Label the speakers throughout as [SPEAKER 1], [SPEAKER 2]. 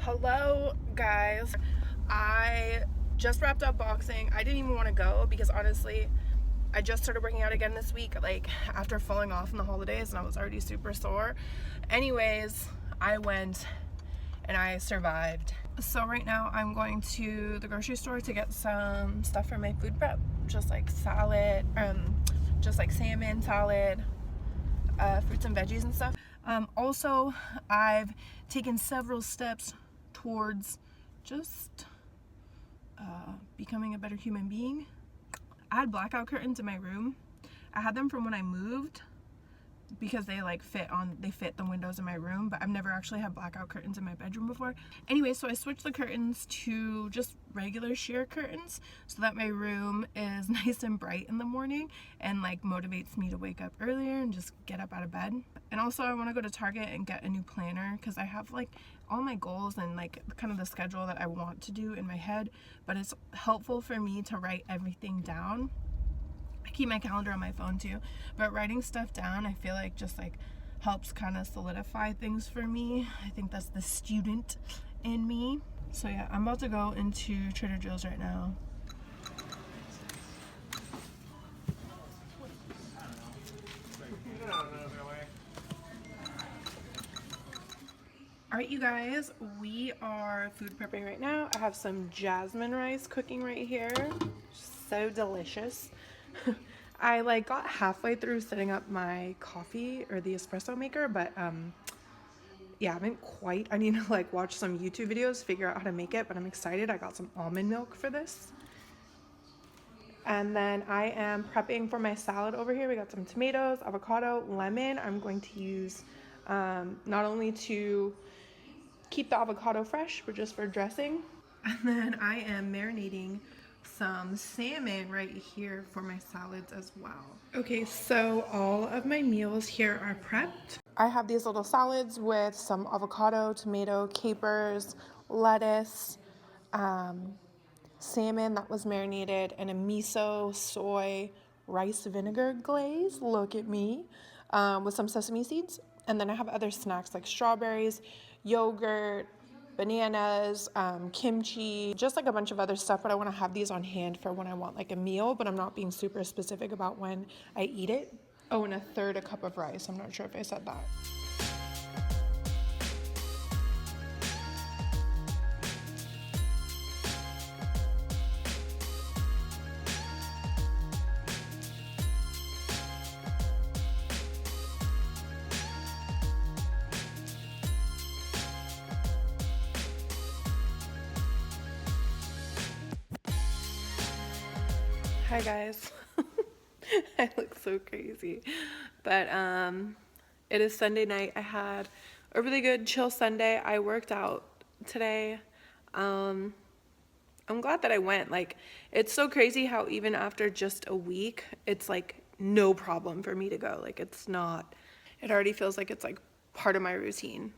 [SPEAKER 1] Hello guys, I just wrapped up boxing. I didn't even want to go because honestly I just started working out again this week, like after falling off in the holidays, and I was already super sore. Anyways, I went and I survived. So right now I'm going to the grocery store to get some stuff for my food prep, just like salad, just like salmon, salad, fruits and veggies and stuff. Also, I've taken several steps towards just becoming a better human being. I had blackout curtains in my room. I had them from when I moved because they fit the windows in my room, but I've never actually had blackout curtains in my bedroom before. Anyway, so I switched the curtains to just regular sheer curtains so that my room is nice and bright in the morning and like motivates me to wake up earlier and just get up out of bed. And also I want to go to Target and get a new planner because I have like all my goals and like kind of the schedule that I want to do in my head, but it's helpful for me to write everything down. I keep my calendar on my phone too, but writing stuff down I feel like just like helps kind of solidify things for me. I think that's the student in me. So yeah, I'm about to go into Trader Joe's right now. Alright you guys, we are food prepping right now. I have some jasmine rice cooking right here. So delicious. I like got halfway through setting up my coffee or the espresso maker, but yeah, I haven't quite. I need to like watch some YouTube videos, figure out how to make it, but I'm excited. I got some almond milk for this. And then I am prepping for my salad over here. We got some tomatoes, avocado, lemon. I'm going to use not only to keep the avocado fresh, but just for dressing. And then I am marinating some salmon right here for my salads as well. Okay, so all of my meals here are prepped. I have these little salads with some avocado, tomato, capers, lettuce, salmon that was marinated, and a miso soy rice vinegar glaze. Look at me, with some sesame seeds. And then I have other snacks like strawberries, yogurt, bananas, kimchi, just like a bunch of other stuff, but I want to have these on hand for when I want like a meal, but I'm not being super specific about when I eat it. Oh, and a third a cup of rice. I'm not sure if I said that. Hi guys. I look so crazy, but it is Sunday night. I had a really good chill Sunday. I worked out today. I'm glad that I went. Like, it's so crazy how even after just a week, it's like no problem for me to go. Like, it's not, it already feels like it's like part of my routine.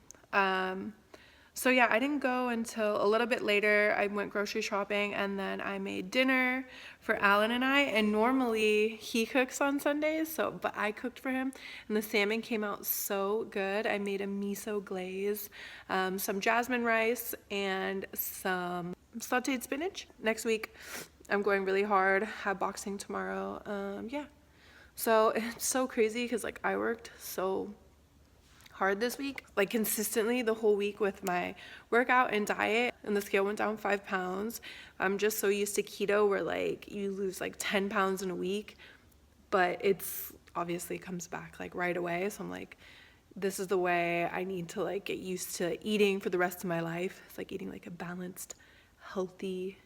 [SPEAKER 1] So yeah, I didn't go until a little bit later. I went grocery shopping and then I made dinner for Alan and I, and normally he cooks on Sundays, but I cooked for him and the salmon came out so good. I made a miso glaze, some jasmine rice, and some sauteed spinach. Next week I'm going really hard, have boxing tomorrow. Yeah, so it's so crazy because like I worked so hard this week, like consistently the whole week with my workout and diet, and the scale went down 5 pounds. I'm just so used to keto where like you lose like 10 pounds in a week, but it's obviously comes back like right away. So I'm like, this is the way I need to like get used to eating for the rest of my life. It's like eating like a balanced, healthy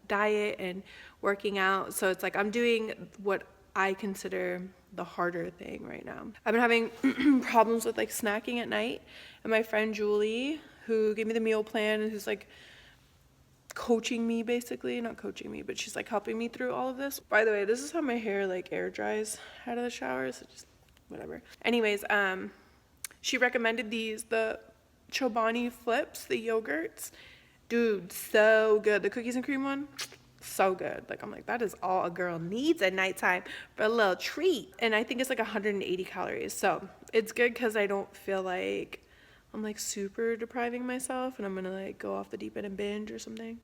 [SPEAKER 1] diet and working out. So it's like I'm doing what I consider the harder thing right now. I've been having problems with like snacking at night, and my friend Julie, who gave me the meal plan and who's like coaching me, basically not coaching me, but she's like helping me through all of this. By the way, this is how my hair like air dries out of the shower, so just whatever. Anyways, she recommended the Chobani flips, the yogurts. Dude, so good. The cookies and cream one, so good. Like, I'm like, that is all a girl needs at nighttime for a little treat. And I think it's like 180 calories, so it's good because I don't feel like I'm like super depriving myself and I'm gonna like go off the deep end and binge or something.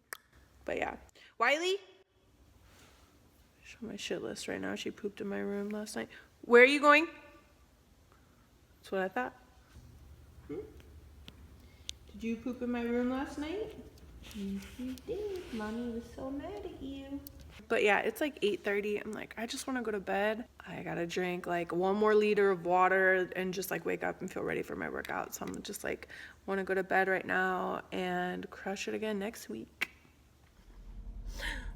[SPEAKER 1] But yeah. Wiley? Show my shit list right now. She pooped in my room last night. Where are you going? That's what I thought. Did you poop in my room last night? Yes, you did. Mommy was so mad at you. But yeah, it's like 8:30. I'm like, I just want to go to bed. I gotta drink like 1 more liter of water and just like wake up and feel ready for my workout. So I'm just like, want to go to bed right now and crush it again next week.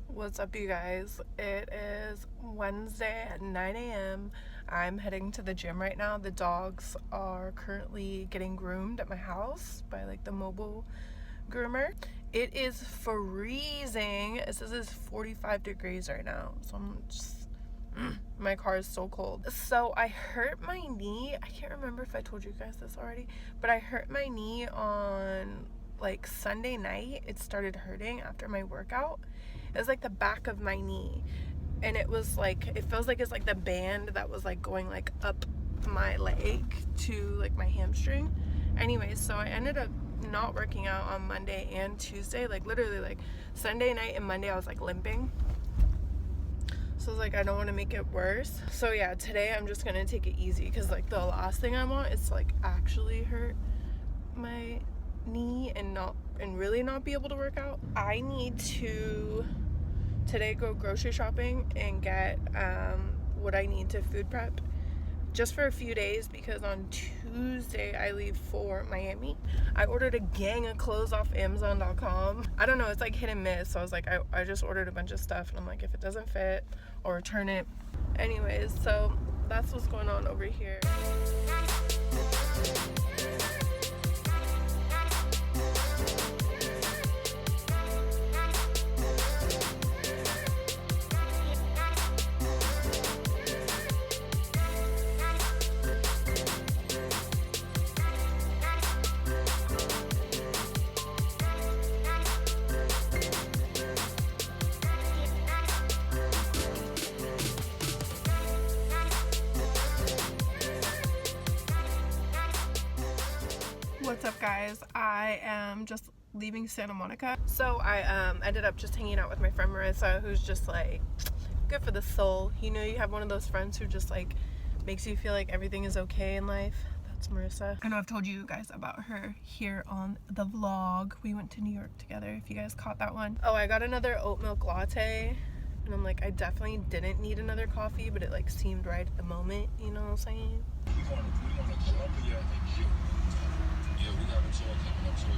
[SPEAKER 1] What's up, you guys? It is Wednesday at 9 a.m. I'm heading to the gym right now. The dogs are currently getting groomed at my house by like the mobile groomer. It is freezing. It says it's 45 degrees right now. So I'm just, my car is so cold. So I hurt my knee. I can't remember if I told you guys this already, but I hurt my knee on like Sunday night. It started hurting after my workout. It was like the back of my knee, and it was like, it feels like it's like the band that was like going like up my leg to like my hamstring. Anyways, so I ended up not working out on Monday and Tuesday, like literally like Sunday night and Monday I was like limping. So I was like, I don't want to make it worse. So yeah, today I'm just gonna take it easy, because like the last thing I want is to like actually hurt my knee and really not be able to work out. I need to today go grocery shopping and get what I need to food prep just for a few days, because on Tuesday I leave for Miami. I ordered a gang of clothes off Amazon.com. I don't know, it's like hit and miss. So I was like, I just ordered a bunch of stuff and I'm like, if it doesn't fit, or return it. Anyways, so that's what's going on over here. What's up, guys? I am just leaving Santa Monica. So I ended up just hanging out with my friend Marissa, who's just like good for the soul. You know, you have one of those friends who just like makes you feel like everything is okay in life. That's Marissa. I know I've told you guys about her here on the vlog. We went to New York together, if you guys caught that one. Oh, I got another oat milk latte, and I'm like, I definitely didn't need another coffee, but it like seemed right at the moment, you know what I'm saying?
[SPEAKER 2] Yeah, we got a tour coming up, so we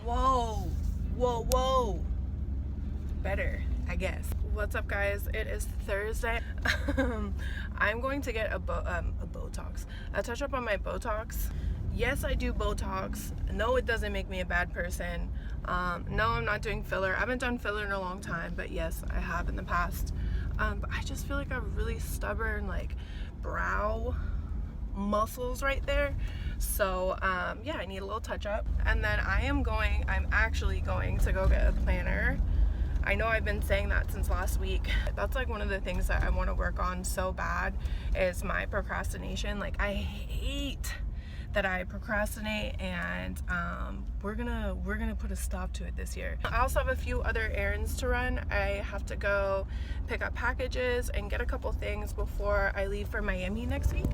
[SPEAKER 1] Whoa, whoa, whoa. Better, I guess. What's up, guys? It is Thursday. I'm going to get a Botox, a touch up on my Botox. Yes, I do Botox. No, it doesn't make me a bad person. No, I'm not doing filler. I haven't done filler in a long time, but yes, I have in the past. But I just feel like I have really stubborn like brow muscles right there. So yeah, I need a little touch up. And then I'm actually going to go get a planner. I know I've been saying that since last week. That's like one of the things that I want to work on so bad, is my procrastination. Like, I hate that I procrastinate, and we're gonna put a stop to it this year. I also have a few other errands to run. I have to go pick up packages and get a couple things before I leave for Miami next week.